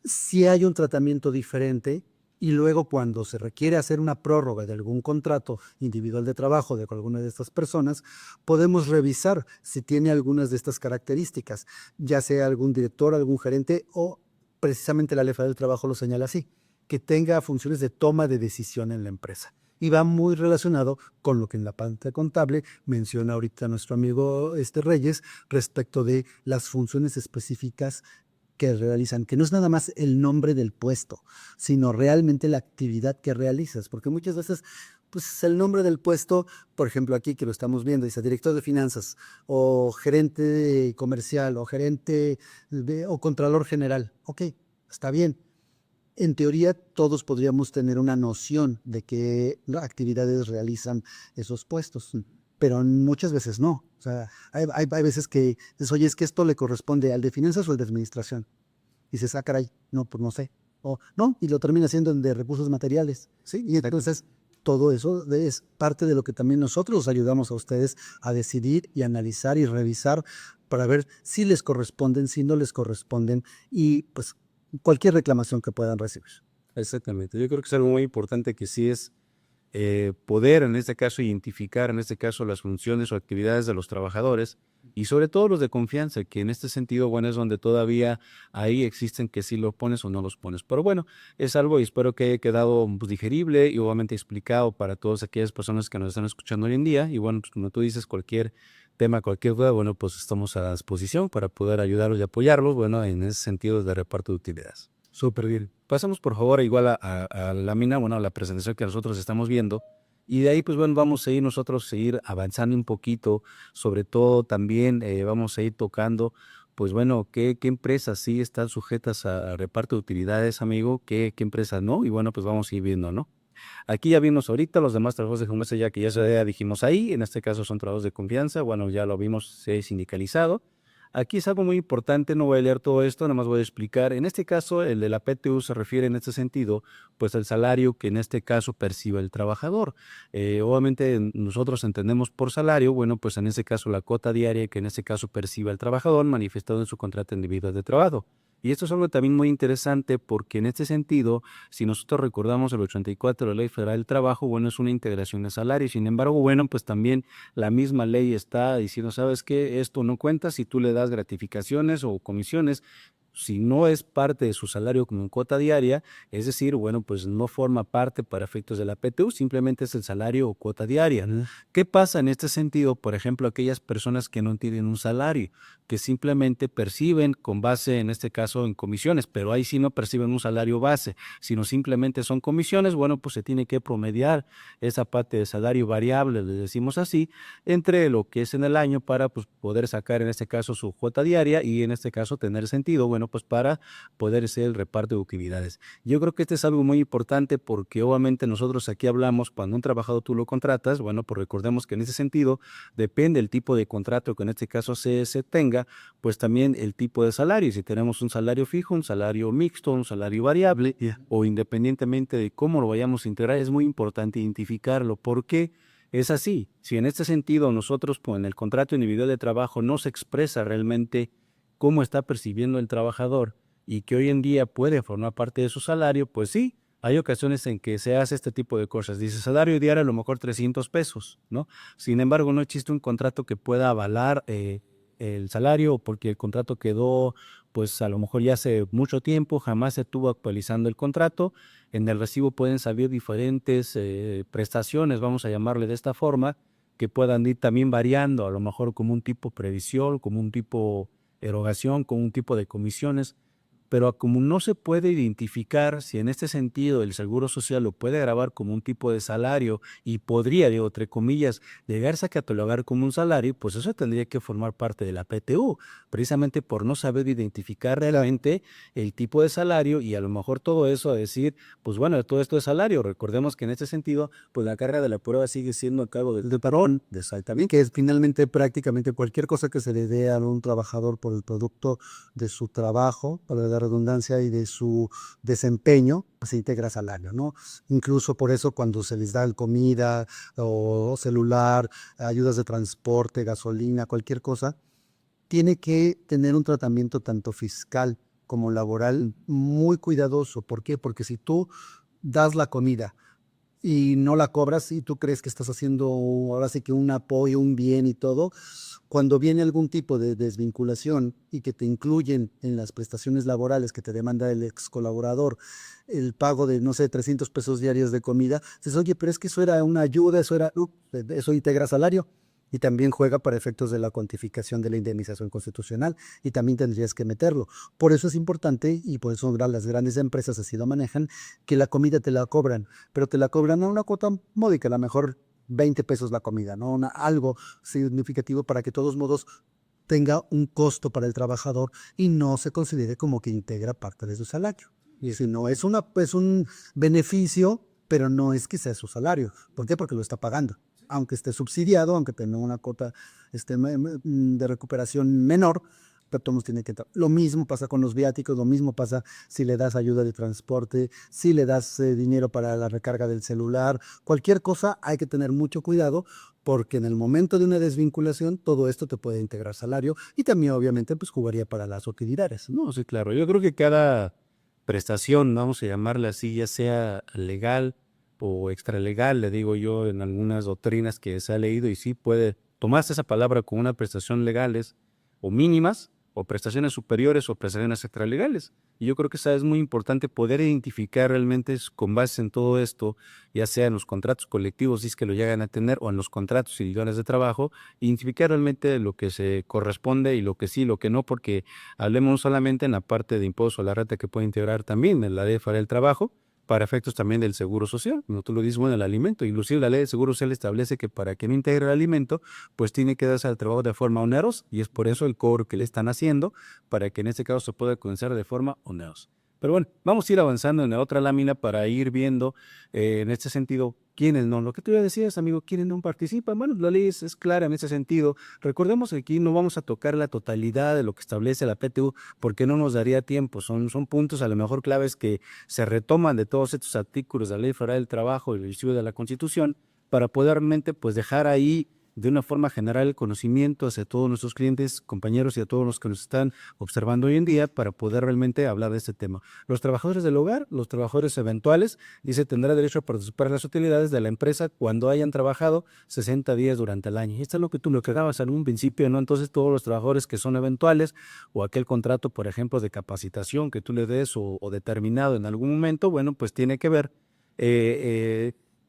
Si hay un tratamiento diferente y luego cuando se requiere hacer una prórroga de algún contrato individual de trabajo de alguna de estas personas, podemos revisar si tiene algunas de estas características, ya sea algún director, algún gerente o precisamente la Ley Federal del Trabajo lo señala así, que tenga funciones de toma de decisión en la empresa. Y va muy relacionado con lo que en la parte contable menciona ahorita nuestro amigo Reyes respecto de las funciones específicas que realizan, que no es nada más el nombre del puesto, sino realmente la actividad que realizas, porque muchas veces pues el nombre del puesto, por ejemplo aquí que lo estamos viendo, dice director de finanzas o gerente comercial o gerente o contralor general. Ok, está bien. En teoría todos podríamos tener una noción de qué actividades realizan esos puestos, pero muchas veces no. O sea, hay veces que dices, oye, es que esto le corresponde al de finanzas o al de administración. Y dices, ah, caray, no, pues no sé. O no, y lo termina siendo el de recursos materiales. ¿Sí? Y entonces todo eso es parte de lo que también nosotros ayudamos a ustedes a decidir y analizar y revisar para ver si les corresponden, si no les corresponden y pues cualquier reclamación que puedan recibir. Exactamente. Yo creo que es algo muy importante que sí es poder, en este caso, identificar, en este caso, las funciones o actividades de los trabajadores y sobre todo los de confianza, que en este sentido, bueno, es donde todavía ahí existen que si lo pones o no los pones. Pero bueno, es algo y espero que haya quedado pues, digerible y obviamente explicado para todas aquellas personas que nos están escuchando hoy en día. Y bueno, pues como tú dices, cualquier tema, cualquier duda, bueno, pues estamos a disposición para poder ayudarlos y apoyarlos, bueno, en ese sentido de reparto de utilidades. Súper bien. Pasamos por favor igual a la lámina, bueno, a la presentación que nosotros estamos viendo. Y de ahí, pues bueno, vamos a ir nosotros seguir avanzando un poquito, sobre todo también vamos a ir tocando, pues bueno, qué empresas sí están sujetas a reparto de utilidades, amigo, qué empresas no, y bueno, pues vamos a ir viendo, ¿no? Aquí ya vimos ahorita los demás trabajos de confianza, ya que ya dijimos ahí, en este caso son trabajos de confianza, bueno, ya lo vimos, se ha sindicalizado. Aquí es algo muy importante, no voy a leer todo esto, nada más voy a explicar. En este caso, el de la PTU se refiere en este sentido, pues al salario que en este caso percibe el trabajador. Obviamente nosotros entendemos por salario, bueno, pues en este caso la cuota diaria que en este caso percibe el trabajador manifestado en su contrato individual de trabajo. Y esto es algo también muy interesante porque en este sentido, si nosotros recordamos el 84 de la Ley Federal del Trabajo, bueno, es una integración de salario. Sin embargo, bueno, pues también la misma ley está diciendo, ¿sabes qué? Esto no cuenta si tú le das gratificaciones o comisiones. Si no es parte de su salario como cuota diaria, es decir, bueno, pues no forma parte para efectos de la PTU, simplemente es el salario o cuota diaria. ¿Qué pasa en este sentido? Por ejemplo, aquellas personas que no tienen un salario, que simplemente perciben con base, en este caso, en comisiones, pero ahí sí no perciben un salario base, sino simplemente son comisiones, bueno, pues se tiene que promediar esa parte de salario variable, le decimos así, entre lo que es en el año para pues, poder sacar en este caso su cuota diaria y en este caso tener sentido, bueno, pues para poder hacer el reparto de utilidades. Yo creo que este es algo muy importante porque obviamente nosotros aquí hablamos cuando un trabajador tú lo contratas, bueno, pues recordemos que en ese sentido depende el tipo de contrato que en este caso se tenga, pues también el tipo de salario, si tenemos un salario fijo, un salario mixto, un salario variable o independientemente de cómo lo vayamos a integrar, es muy importante identificarlo. ¿Por qué? Es así, si en este sentido nosotros pues, en el contrato individual de trabajo no se expresa realmente cómo está percibiendo el trabajador y que hoy en día puede formar parte de su salario, pues sí, hay ocasiones en que se hace este tipo de cosas. Dice salario diario a lo mejor 300 pesos, ¿no? Sin embargo, no existe un contrato que pueda avalar el salario porque el contrato quedó, pues a lo mejor ya hace mucho tiempo, jamás se estuvo actualizando el contrato. En el recibo pueden salir diferentes prestaciones, vamos a llamarle de esta forma, que puedan ir también variando, a lo mejor como un tipo previsión, como un tipo erogación, como un tipo de comisiones, pero como no se puede identificar si en este sentido el Seguro Social lo puede grabar como un tipo de salario y podría, digo, entre comillas, llegarse a catalogar como un salario, pues eso tendría que formar parte de la PTU, precisamente por no saber identificar realmente el tipo de salario y a lo mejor todo eso a decir, pues bueno, todo esto es salario. Recordemos que en este sentido, pues la carga de la prueba sigue siendo a cargo del patrón, Exactamente. Que es finalmente prácticamente cualquier cosa que se le dé a un trabajador por el producto de su trabajo, para la redundancia, y de su desempeño, pues se integra salario, ¿no? Incluso por eso cuando se les da comida o celular, ayudas de transporte, gasolina, cualquier cosa, tiene que tener un tratamiento tanto fiscal como laboral muy cuidadoso. ¿Por qué? Porque si tú das la comida y no la cobras y tú crees que estás haciendo ahora sí que un apoyo, un bien y todo, cuando viene algún tipo de desvinculación y que te incluyen en las prestaciones laborales que te demanda el ex colaborador, el pago de, no sé, 300 pesos diarios de comida, dices, oye, pero es que eso era una ayuda, eso integra salario. Y también juega para efectos de la cuantificación de la indemnización constitucional y también tendrías que meterlo. Por eso es importante y por eso las grandes empresas así lo manejan, que la comida te la cobran, pero te la cobran a una cuota módica, a lo mejor 20 pesos la comida, ¿no? Algo significativo para que de todos modos tenga un costo para el trabajador y no se considere como que integra parte de su salario. Y si no es un beneficio, pero no es que sea su salario. ¿Por qué? Porque lo está pagando. Aunque esté subsidiado, aunque tenga una cuota de recuperación menor, pero todos tiene que entrar. Lo mismo pasa con los viáticos, lo mismo pasa si le das ayuda de transporte, si le das dinero para la recarga del celular, cualquier cosa hay que tener mucho cuidado porque en el momento de una desvinculación todo esto te puede integrar salario y también obviamente pues jugaría para las utilidades, ¿no? No, sí, claro. Yo creo que cada prestación, vamos a llamarla así, ya sea legal o extralegal, le digo yo en algunas doctrinas que se ha leído, y sí puede tomarse esa palabra con unas prestaciones legales o mínimas, o prestaciones superiores o prestaciones extralegales. Y yo creo que esa es muy importante poder identificar realmente con base en todo esto, ya sea en los contratos colectivos, si es que lo llegan a tener, o en los contratos individuales de trabajo, identificar realmente lo que se corresponde y lo que sí, lo que no, porque hablemos solamente en la parte de impuesto a la renta que puede integrar también en la ley para el trabajo, para efectos también del seguro social. No tú lo dices, bueno, el alimento. Inclusive la ley de seguro social establece que para que no integre el alimento, pues tiene que darse al trabajo de forma onerosa, y es por eso el cobro que le están haciendo, para que en este caso se pueda comenzar de forma onerosa. Pero bueno, vamos a ir avanzando en la otra lámina para ir viendo en este sentido quiénes no. Lo que tú ya decías, amigo, quiénes no participan. Bueno, la ley es clara en ese sentido. Recordemos que aquí no vamos a tocar la totalidad de lo que establece la PTU porque no nos daría tiempo. Son puntos a lo mejor claves que se retoman de todos estos artículos de la Ley Federal del Trabajo y el estudio de la Constitución para poder realmente pues dejar ahí de una forma general el conocimiento hacia todos nuestros clientes, compañeros y a todos los que nos están observando hoy en día para poder realmente hablar de este tema. Los trabajadores del hogar, los trabajadores eventuales, dice, tendrá derecho a participar en las utilidades de la empresa cuando hayan trabajado 60 días durante el año. Y esto es lo que tú me acabas en un principio, ¿no? Entonces, todos los trabajadores que son eventuales o aquel contrato, por ejemplo, de capacitación que tú le des o determinado en algún momento, bueno, pues tiene que ver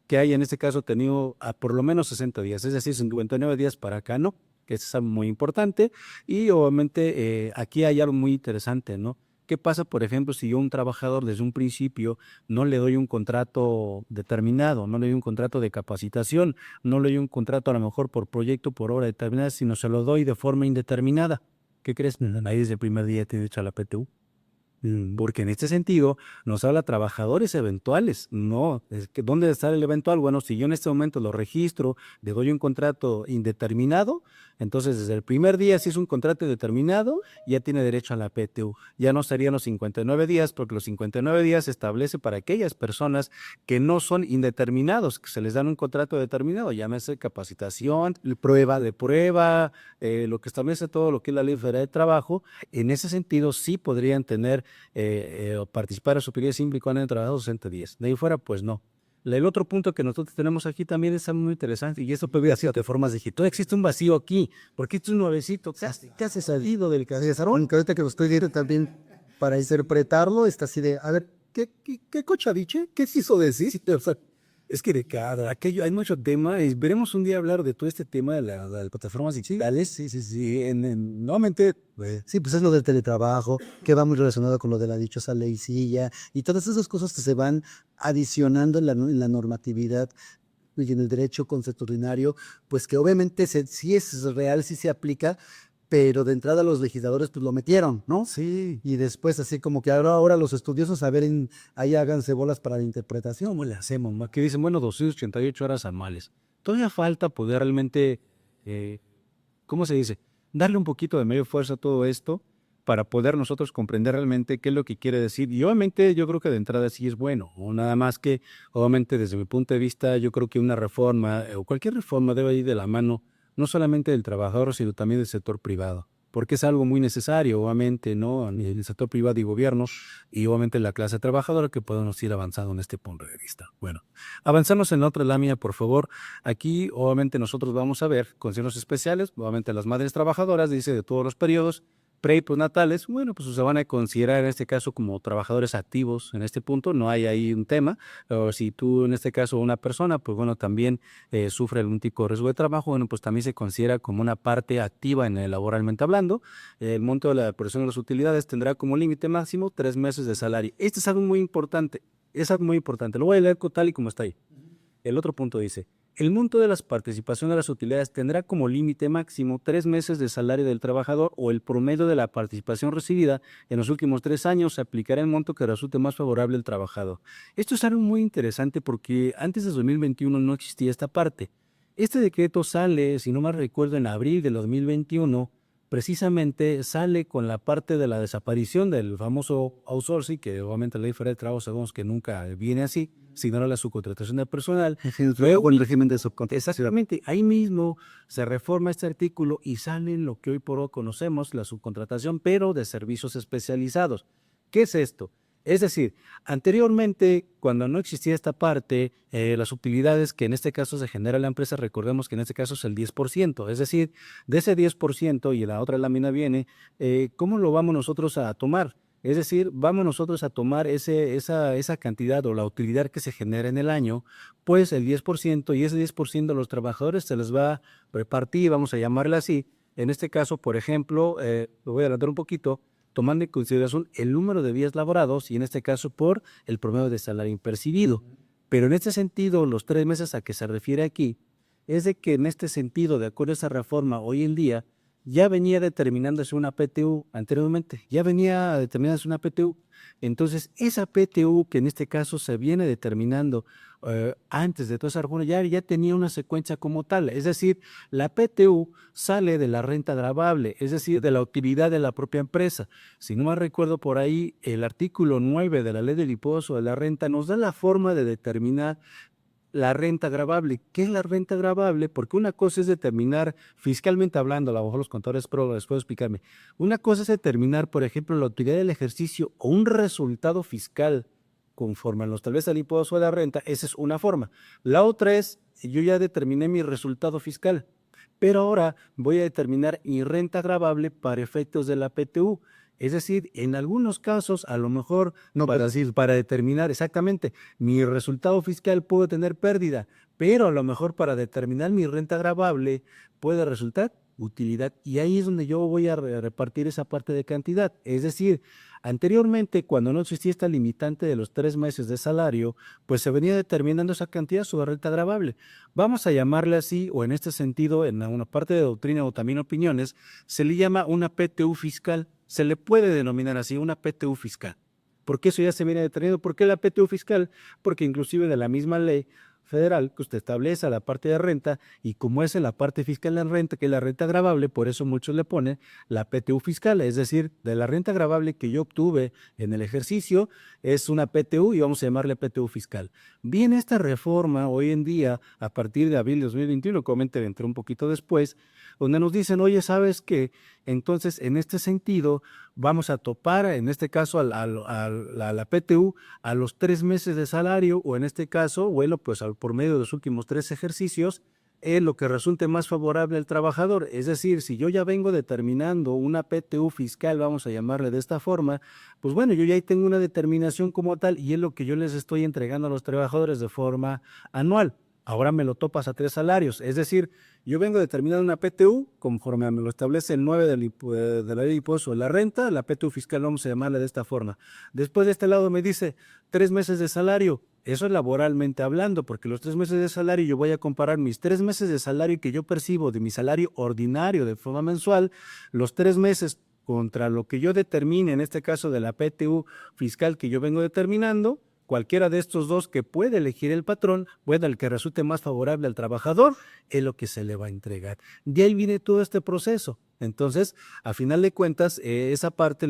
que haya en este caso tenido a por lo menos 60 días, es decir, 59 días para acá, ¿no? Que eso es algo muy importante. Y obviamente aquí hay algo muy interesante, ¿no? ¿Qué pasa, por ejemplo, si yo a un trabajador desde un principio no le doy un contrato determinado, no le doy un contrato de capacitación, no le doy un contrato a lo mejor por proyecto, por hora determinada, sino se lo doy de forma indeterminada? ¿Qué crees? Ahí desde el primer día te he dicho a la PTU. Porque en este sentido nos habla trabajadores eventuales. No, es que ¿dónde está el eventual? Bueno, si yo en este momento lo registro, le doy un contrato indeterminado, entonces desde el primer día, si es un contrato indeterminado, ya tiene derecho a la PTU. Ya no serían los 59 días, porque los 59 días se establece para aquellas personas que no son indeterminados, que se les dan un contrato determinado, llámese capacitación, prueba, lo que establece todo lo que es la Ley Federal de Trabajo. En ese sentido, sí podrían tener participar en su periodo simple y cuando hayan trabajado 60 días. De ahí fuera, pues no. El otro punto que nosotros tenemos aquí también es muy interesante, y esto puede haber de formas digitales. Existe un vacío aquí, porque esto es nuevecito. ¿Qué hace salido del casarón? Aunque ahorita que lo estoy viendo también para interpretarlo, está así de, a ver, ¿qué cochaviche? ¿Qué quiso decir? Sí, o sea, es que de cada aquello hay mucho tema, y veremos un día hablar de todo este tema de las plataformas digitales. Sí. Nuevamente, Sí, pues es lo del teletrabajo, que va muy relacionado con lo de la dichosa leycilla y todas esas cosas que se van adicionando en la normatividad y en el derecho consuetudinario, pues que obviamente sí es real, sí se aplica, pero de entrada los legisladores pues lo metieron, ¿no? sí, Y después así como que ahora los estudiosos a ver, ahí háganse bolas para la interpretación. ¿cómo le hacemos? Que dicen, bueno, 288 horas anuales. Todavía falta poder realmente, ¿cómo se dice? Darle un poquito de medio fuerza a todo esto para poder nosotros comprender realmente qué es lo que quiere decir. Y obviamente yo creo que de entrada sí es bueno, o nada más que, obviamente desde mi punto de vista, yo creo que una reforma o cualquier reforma debe ir de la mano, no solamente del trabajador, sino también del sector privado. porque es algo muy necesario, obviamente, ¿no? En el sector privado y gobierno, y obviamente la clase trabajadora, que podemos ir avanzando en este punto de vista. Bueno, avanzamos en la otra lámina, por favor. Aquí, obviamente, nosotros vamos a ver condiciones especiales, obviamente las madres trabajadoras, dice, de todos los periodos pre y postnatales, bueno, pues se van a considerar en este caso como trabajadores activos en este punto, no hay ahí un tema, o si tú en este caso una persona, pues bueno, también sufre algún tipo de riesgo de trabajo, bueno, pues también se considera como una parte activa en el laboralmente hablando. El monto de la depreciación de las utilidades tendrá como límite máximo 3 meses de salario. Este es algo muy importante, lo voy a leer tal y como está ahí. El otro punto dice, el monto de las participaciones de las utilidades tendrá como límite máximo 3 meses de salario del trabajador o el promedio de la participación recibida en los últimos 3 años. Se aplicará el monto que resulte más favorable al trabajador. Esto es algo muy interesante porque antes de 2021 no existía esta parte. Este decreto sale, si no mal recuerdo, en abril de 2021, precisamente sale con la parte de la desaparición del famoso outsourcing, que obviamente la ley federal de trabajo sabemos que nunca viene así, sino la subcontratación de personal. Luego el régimen de subcontratación. Exactamente, ahí mismo se reforma este artículo y sale lo que hoy por hoy conocemos, la subcontratación, pero de servicios especializados. ¿Qué es esto? Es decir, anteriormente, cuando no existía esta parte, las utilidades que en este caso se genera la empresa, recordemos que en este caso es el 10%, es decir, de ese 10% y la otra lámina viene, ¿cómo lo vamos nosotros a tomar? Es decir, vamos nosotros a tomar esa cantidad o la utilidad que se genera en el año, pues el 10%, y ese 10% a los trabajadores se les va a repartir, vamos a llamarla así. En este caso, por ejemplo, lo voy a adelantar un poquito, tomando en consideración el número de días laborados y en este caso por el promedio de salario impercibido. Pero en este sentido, los 3 meses a que se refiere aquí, es de que en este sentido, de acuerdo a esa reforma, hoy en día, ya venía determinándose una PTU anteriormente, ya venía determinándose una PTU. Entonces, esa PTU que en este caso se viene determinando antes de toda esa reforma, ya tenía una secuencia como tal. Es decir, la PTU sale de la renta gravable, es decir, de la utilidad de la propia empresa. Si no me recuerdo por ahí, el artículo 9 de la ley del impuesto de la renta nos da la forma de determinar la renta gravable. ¿Qué es la renta gravable? Porque una cosa es determinar, fiscalmente hablando, a lo mejor los contadores pro les puedo explicarme, una cosa es determinar, por ejemplo, la utilidad del ejercicio o un resultado fiscal conforme a lo establece el impuesto de la renta, esa es una forma. La otra es, yo ya determiné mi resultado fiscal, pero ahora voy a determinar mi renta gravable para efectos de la PTU. Es decir, en algunos casos, a lo mejor, no para decir, para determinar exactamente mi resultado fiscal puedo tener pérdida, pero a lo mejor para determinar mi renta gravable puede resultar utilidad. Y ahí es donde yo voy a repartir esa parte de cantidad. Es decir, anteriormente, cuando no existía esta limitante de los 3 meses de salario, pues se venía determinando esa cantidad sobre renta gravable. Vamos a llamarle así, o en este sentido, en una parte de doctrina o también opiniones, se le llama una PTU fiscal. Se le puede denominar así una PTU fiscal, porque eso ya se viene deteniendo. ¿Por qué la PTU fiscal? Porque inclusive de la misma ley federal que usted establece la parte de renta, y como es en la parte fiscal de la renta, que es la renta gravable, por eso muchos le ponen la PTU fiscal, es decir, de la renta gravable que yo obtuve en el ejercicio, es una PTU y vamos a llamarle PTU fiscal. Viene esta reforma hoy en día, a partir de abril de 2021, obviamente entró un poquito después, donde nos dicen, oye, ¿sabes qué? Entonces, en este sentido, vamos a topar, en este caso, a la PTU, a los 3 meses de salario, o en este caso, bueno, pues por medio de los últimos 3 ejercicios, lo que resulte más favorable al trabajador. Es decir, si yo ya vengo determinando una PTU fiscal, vamos a llamarle de esta forma, pues bueno, yo ya ahí tengo una determinación como tal y es lo que yo les estoy entregando a los trabajadores de forma anual. Ahora me lo topas a 3 salarios, es decir, yo vengo determinando una PTU conforme me lo establece el 9 de la ley de impuesto de la renta, la PTU fiscal vamos a llamarla de esta forma. Después de este lado me dice 3 meses de salario, eso es laboralmente hablando, porque los 3 meses de salario yo voy a comparar mis 3 meses de salario que yo percibo de mi salario ordinario de forma mensual, los 3 meses contra lo que yo determine, en este caso de la PTU fiscal que yo vengo determinando. Cualquiera de estos dos que puede elegir el patrón, bueno, el que resulte más favorable al trabajador, es lo que se le va a entregar. De ahí viene todo este proceso. Entonces, a final de cuentas, esa parte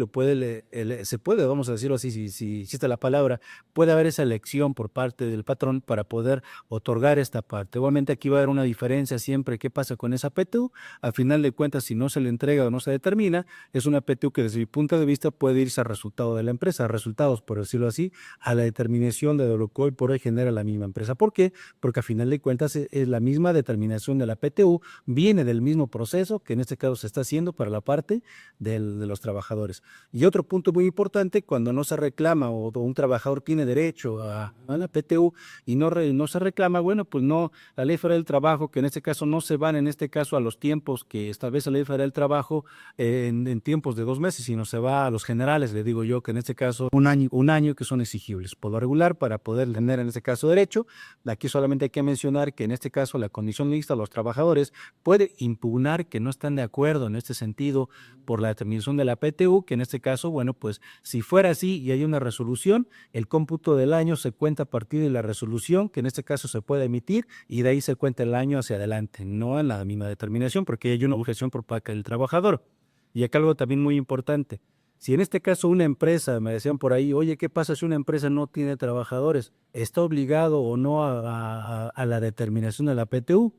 se puede, vamos a decirlo así, si existe la palabra, puede haber esa elección por parte del patrón para poder otorgar esta parte. Obviamente aquí va a haber una diferencia siempre. ¿Qué pasa con esa PTU? A final de cuentas, si no se le entrega o no se determina, es una PTU que desde mi punto de vista puede irse al resultado de la empresa, a resultados, por decirlo así, a la determinación de lo que hoy por hoy genera la misma empresa. ¿Por qué? Porque a final de cuentas es la misma determinación de la PTU, viene del mismo proceso que en este caso se está haciendo para la parte de los trabajadores. Y otro punto muy importante, cuando no se reclama o un trabajador tiene derecho a la PTU y no se reclama, bueno, pues no, la Ley Federal del Trabajo, que en este caso no se van en este caso a los tiempos que establece la Ley Federal del Trabajo en tiempos de 2 meses, sino se va a los generales, le digo yo, que en este caso un año que son exigibles por lo regular para poder tener en este caso derecho. Aquí solamente hay que mencionar que en este caso la condición mixta, los trabajadores puede impugnar que no están de acuerdo en este sentido por la determinación de la PTU, que en este caso, bueno, pues si fuera así y hay una resolución, el cómputo del año se cuenta a partir de la resolución, que en este caso se puede emitir, y de ahí se cuenta el año hacia adelante, no en la misma determinación, porque hay una objeción por parte del trabajador. Y acá algo también muy importante. Si en este caso una empresa, me decían por ahí, oye, ¿qué pasa si una empresa no tiene trabajadores? ¿Está obligado o no a la determinación de la PTU?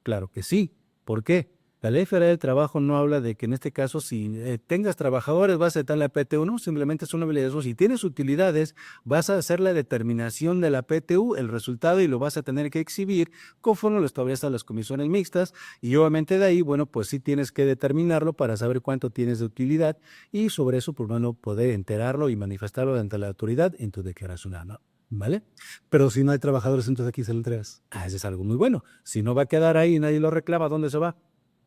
Claro que sí. ¿Por qué? La Ley Federal del Trabajo no habla de que en este caso si tengas trabajadores vas a aceptar la PTU, no, simplemente es una obligación. Si tienes utilidades, vas a hacer la determinación de la PTU, el resultado, y lo vas a tener que exhibir conforme lo establezcan las comisiones mixtas, y obviamente de ahí, bueno, pues sí tienes que determinarlo para saber cuánto tienes de utilidad y sobre eso, pues bueno, poder enterarlo y manifestarlo ante la autoridad en tu declaración anual, ¿vale? Pero si no hay trabajadores, entonces aquí se lo entregas. Eso es algo muy bueno. Si no va a quedar ahí y nadie lo reclama, ¿dónde se va?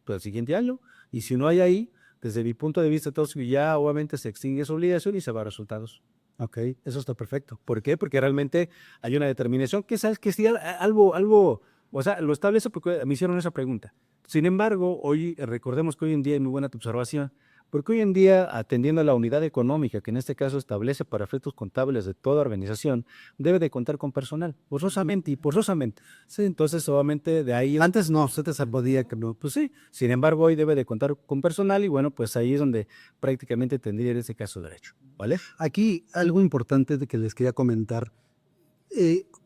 Pues el siguiente año. Y si no hay ahí, desde mi punto de vista, entonces ya obviamente se extingue esa obligación y se va a resultados. Ok, eso está perfecto. ¿Por qué? Porque realmente hay una determinación que sabes que sí, o sea, lo establece porque me hicieron esa pregunta. Sin embargo, hoy, recordemos que hoy en día, es muy buena tu observación, porque hoy en día, atendiendo a la unidad económica, que en este caso establece para efectos contables de toda organización, debe de contar con personal, forzosamente y forzosamente. Sí, entonces, obviamente, de ahí... Antes no, se te podía que no. Pues sí, sin embargo, hoy debe de contar con personal y bueno, pues ahí es donde prácticamente tendría en ese caso derecho, ¿vale? Aquí algo importante de que les quería comentar.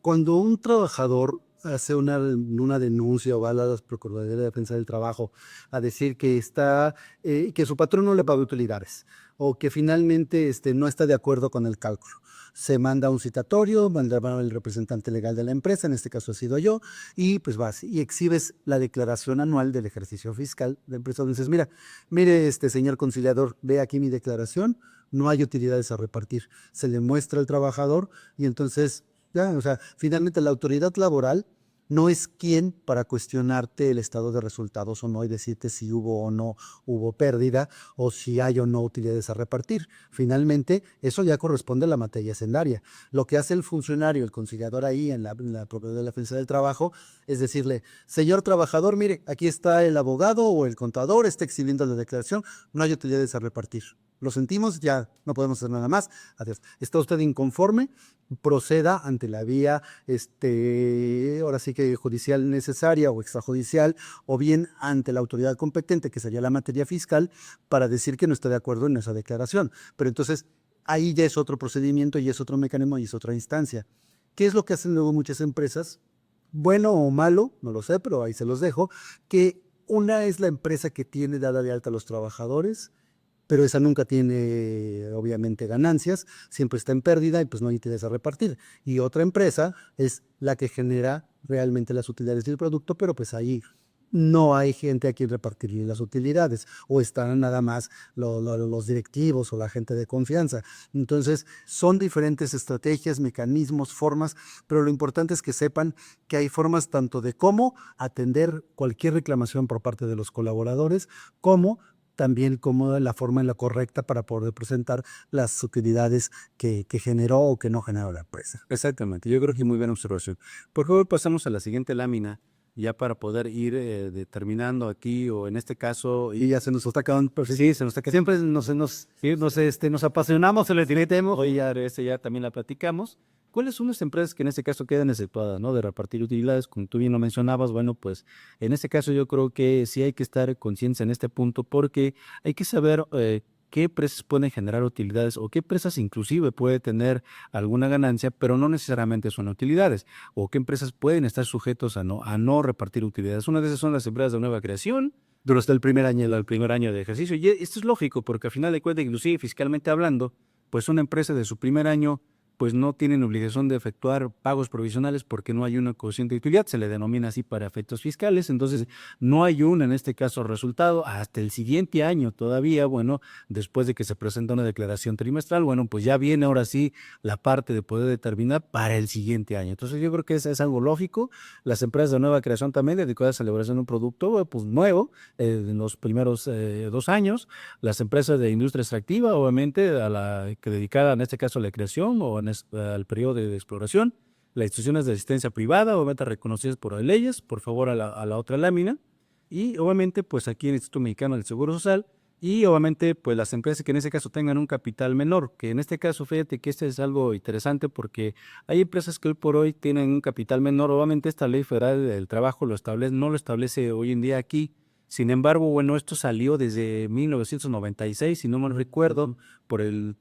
Cuando un trabajador hace una denuncia o va a la Procuraduría de Defensa del Trabajo a decir que que su patrón no le paga utilidades o que finalmente no está de acuerdo con el cálculo, se manda un citatorio, manda el representante legal de la empresa, en este caso ha sido yo, y pues vas y exhibes la declaración anual del ejercicio fiscal de la empresa. Entonces, mire, señor conciliador, ve aquí mi declaración, no hay utilidades a repartir. Se le muestra al trabajador y entonces ya, o sea, finalmente la autoridad laboral no es quien para cuestionarte el estado de resultados o no y decirte si hubo o no hubo pérdida o si hay o no utilidades a repartir. Finalmente, eso ya corresponde a la materia hacendaria. Lo que hace el funcionario, el conciliador ahí en la Procuraduría de la Defensa del Trabajo, es decirle, señor trabajador, mire, aquí está el abogado o el contador, está exhibiendo la declaración, no hay utilidades a repartir. Lo sentimos, ya no podemos hacer nada más. Adiós. ¿Está usted inconforme? Proceda ante la vía, ahora sí que judicial necesaria o extrajudicial, o bien ante la autoridad competente, que sería la materia fiscal, para decir que no está de acuerdo en esa declaración. Pero entonces, ahí ya es otro procedimiento y es otro mecanismo y es otra instancia. ¿Qué es lo que hacen luego muchas empresas? Bueno o malo, no lo sé, pero ahí se los dejo, que una es la empresa que tiene dada de alta a los trabajadores, pero esa nunca tiene, obviamente, ganancias, siempre está en pérdida y pues no hay utilidades a repartir. Y otra empresa es la que genera realmente las utilidades del producto, pero pues ahí no hay gente a quien repartirle las utilidades, o están nada más los directivos o la gente de confianza. Entonces, son diferentes estrategias, mecanismos, formas, pero lo importante es que sepan que hay formas tanto de cómo atender cualquier reclamación por parte de los colaboradores, como también como la forma en la correcta para poder presentar las utilidades que generó o que no generó la empresa. Exactamente, yo creo que muy buena observación. Por favor, pasamos a la siguiente lámina, ya para poder ir determinando aquí, o en este caso... Y ya se nos está acabando. Sí, se nos está quedando. Siempre nos apasionamos, se le tenemos. Hoy ya también la platicamos. ¿Cuáles son las empresas que en este caso quedan exceptuadas, ¿no? De repartir utilidades? Como tú bien lo mencionabas, bueno, pues en este caso yo creo que sí hay que estar conscientes en este punto porque hay que saber qué empresas pueden generar utilidades o qué empresas inclusive puede tener alguna ganancia, pero no necesariamente son utilidades, o qué empresas pueden estar sujetos a no repartir utilidades. Una de esas son las empresas de nueva creación durante el primer año de ejercicio. Y esto es lógico porque al final de cuentas, inclusive fiscalmente hablando, pues una empresa de su primer año pues no tienen obligación de efectuar pagos provisionales porque no hay una cociente de utilidad, se le denomina así para efectos fiscales, entonces no hay en este caso, resultado hasta el siguiente año todavía, bueno, después de que se presenta una declaración trimestral, bueno, pues ya viene ahora sí la parte de poder determinar para el siguiente año. Entonces yo creo que eso es algo lógico. Las empresas de nueva creación también dedicadas a la elaboración de un producto pues nuevo en los primeros 2 años, las empresas de industria extractiva, obviamente, a la que dedicada en este caso a la creación o al periodo de exploración, las instituciones de asistencia privada, obviamente reconocidas por las leyes, por favor a la otra lámina, y obviamente pues aquí en el Instituto Mexicano del Seguro Social, y obviamente pues las empresas que en ese caso tengan un capital menor, que en este caso fíjate que este es algo interesante porque hay empresas que hoy por hoy tienen un capital menor, obviamente esta ley federal del trabajo no lo establece hoy en día aquí. Sin embargo, bueno, esto salió desde 1996, si no mal recuerdo,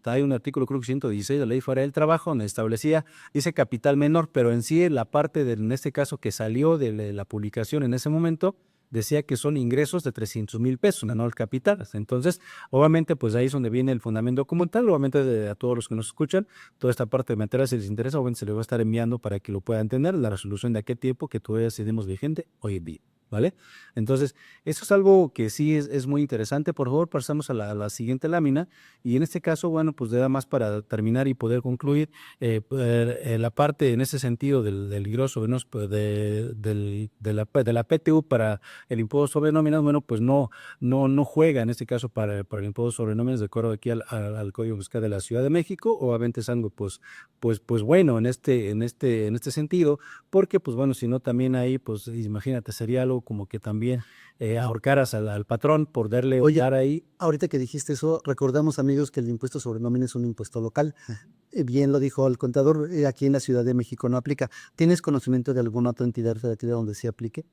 hay un artículo, creo que 116 de la Ley Federal del Trabajo, donde establecía ese capital menor, pero en sí la parte, en este caso, que salió de la publicación en ese momento, decía que son ingresos de 300,000 pesos, no el capital. Entonces, obviamente, pues ahí es donde viene el fundamento documental. Obviamente, a todos los que nos escuchan, toda esta parte de materia, si les interesa, obviamente se les va a estar enviando para que lo puedan entender, la resolución de aquel tiempo que todavía seguimos vigente hoy en día. ¿Vale? Entonces, eso es algo que sí es muy interesante. Por favor, pasamos a la siguiente lámina. Y en este caso, bueno, pues nada más para terminar y poder concluir, la parte en ese sentido del ingreso sobre de la PTU para el impuesto sobre nóminas, bueno, pues no juega en este caso para el impuesto sobre nóminas de acuerdo aquí al Código Fiscal de la Ciudad de México. Obviamente es algo pues bueno en este sentido, porque pues bueno, si no también ahí, pues imagínate, sería algo como que también ahorcaras al patrón por darle Oye, dar ahí. ahorita que dijiste eso, recordamos, amigos, que el impuesto sobre nómina es un impuesto local. Bien lo dijo el contador, aquí en la Ciudad de México no aplica. ¿Tienes conocimiento de alguna otra entidad federativa donde sí aplique?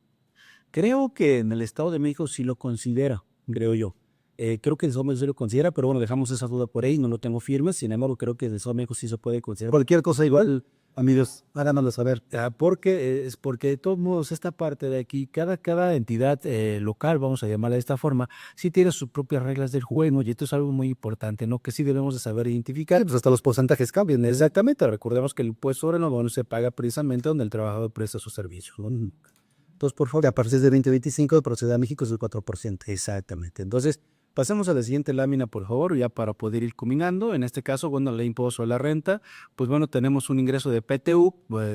Creo que en el Estado de México sí lo considera, creo yo. Creo que el Estado de México sí lo considera, pero bueno, dejamos esa duda por ahí, no lo tengo firme. Sin embargo, creo que el Estado de México sí se puede considerar. Cualquier cosa igual, amigos, háganoslo saber. Porque de todos modos esta parte de aquí, cada entidad local, vamos a llamarla de esta forma, sí tiene sus propias reglas del juego y esto es algo muy importante, ¿no? Que sí debemos de saber identificar. Pues hasta los porcentajes cambian. Exactamente, recordemos que el impuesto sobre los bonos se paga precisamente donde el trabajador presta sus servicios, ¿no? Entonces, por favor, a partir de 2025 de proceder a México es el 4%. Exactamente. Entonces, pasemos a la siguiente lámina, por favor, ya para poder ir combinando. En este caso, bueno, la ley impuesto a la renta, pues bueno, tenemos un ingreso de PTU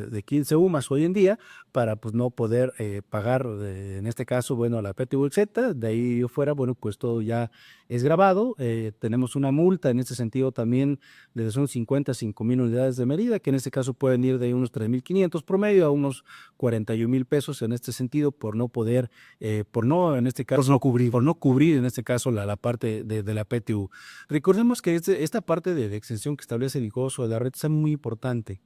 de 15 UMAS hoy en día para pues no poder pagar, en este caso, bueno, la PTU Z. De ahí fuera, bueno, pues todo ya es grabado. Tenemos una multa en este sentido también de son 55,000 unidades de medida, que en este caso pueden ir de unos 3,500 promedio a unos 41,000 pesos en este sentido por no poder, por no en este caso, por no cubrir en este caso la parte de la PTU. Recordemos que esta parte de exención que establece el gozo de la red es muy importante.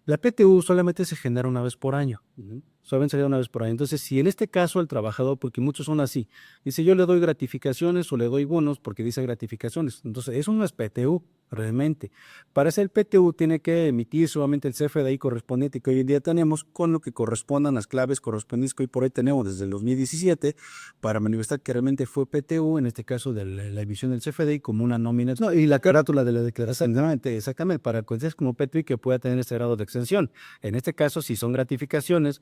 La PTU solamente se genera una vez por año. Solamente se genera una vez por año. Entonces, si en este caso el trabajador, porque muchos son así, dice yo le doy gratificaciones o le doy bonos porque dice gratificaciones. Entonces, eso no es PTU realmente. Para hacer el PTU tiene que emitir solamente el CFDI correspondiente que hoy en día tenemos con lo que correspondan las claves correspondientes que hoy por hoy tenemos desde el 2017 para manifestar que realmente fue PTU, en este caso de la emisión del CFDI como una nómina. No, y la carátula de la declaración. Exactamente, para que como PTU y que pueda tener este grado de exención. En este caso, si son gratificaciones,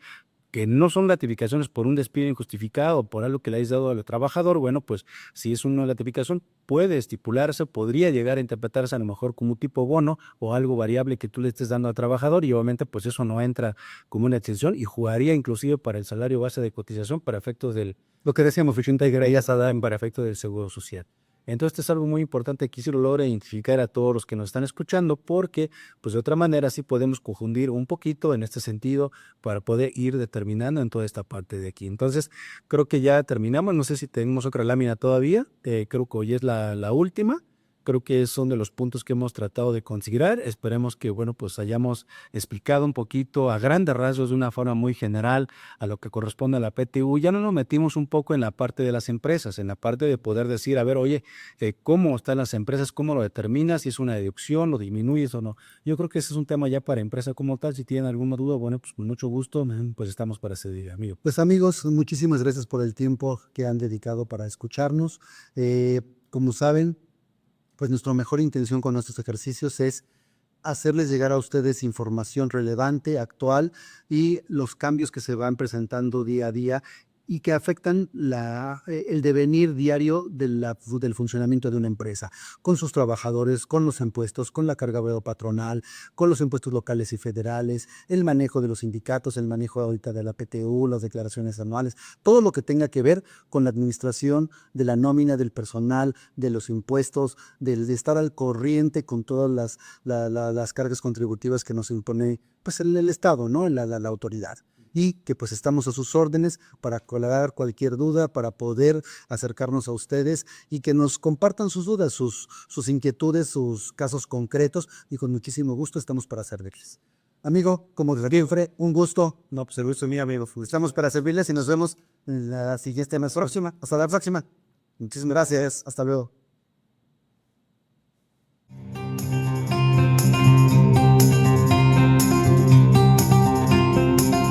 que no son gratificaciones por un despido injustificado o por algo que le hayas dado al trabajador, bueno, pues si es una gratificación, puede estipularse, podría llegar a interpretarse a lo mejor como un tipo bono o algo variable que tú le estés dando al trabajador y obviamente pues eso no entra como una exención y jugaría inclusive para el salario base de cotización para efectos Lo que decíamos, ficción tiger, ya está para efectos del seguro social. Entonces, esto es algo muy importante que sí lo logra identificar a todos los que nos están escuchando, porque pues de otra manera sí podemos confundir un poquito en este sentido para poder ir determinando en toda esta parte de aquí. Entonces, creo que ya terminamos. No sé si tenemos otra lámina todavía. Creo que hoy es la última. Creo que son de los puntos que hemos tratado de considerar. Esperemos que, bueno, pues hayamos explicado un poquito a grandes rasgos, de una forma muy general, a lo que corresponde a la PTU. Ya no nos metimos un poco en la parte de las empresas, en la parte de poder decir, a ver, oye, ¿cómo están las empresas? ¿Cómo lo determinas? Si es una deducción, lo disminuyes o no. Yo creo que ese es un tema ya para empresa como tal. Si tienen alguna duda, bueno, pues con mucho gusto, pues estamos para servir, amigo. Pues amigos, muchísimas gracias por el tiempo que han dedicado para escucharnos. Como saben, pues nuestra mejor intención con nuestros ejercicios es hacerles llegar a ustedes información relevante, actual y los cambios que se van presentando día a día y que afectan el devenir diario del funcionamiento de una empresa, con sus trabajadores, con los impuestos, con la carga patronal, con los impuestos locales y federales, el manejo de los sindicatos, el manejo ahorita de la PTU, las declaraciones anuales, todo lo que tenga que ver con la administración de la nómina del personal, de los impuestos, de estar al corriente con todas las cargas contributivas que nos impone pues el Estado, ¿no? La autoridad. Y que pues estamos a sus órdenes para aclarar cualquier duda, para poder acercarnos a ustedes y que nos compartan sus dudas, sus inquietudes, sus casos concretos, y con muchísimo gusto estamos para servirles. Amigo, como siempre, un gusto. No, pues el gusto es mío, amigo. Estamos para servirles y nos vemos en la siguiente próxima. Hasta la próxima. Muchísimas gracias. Hasta luego.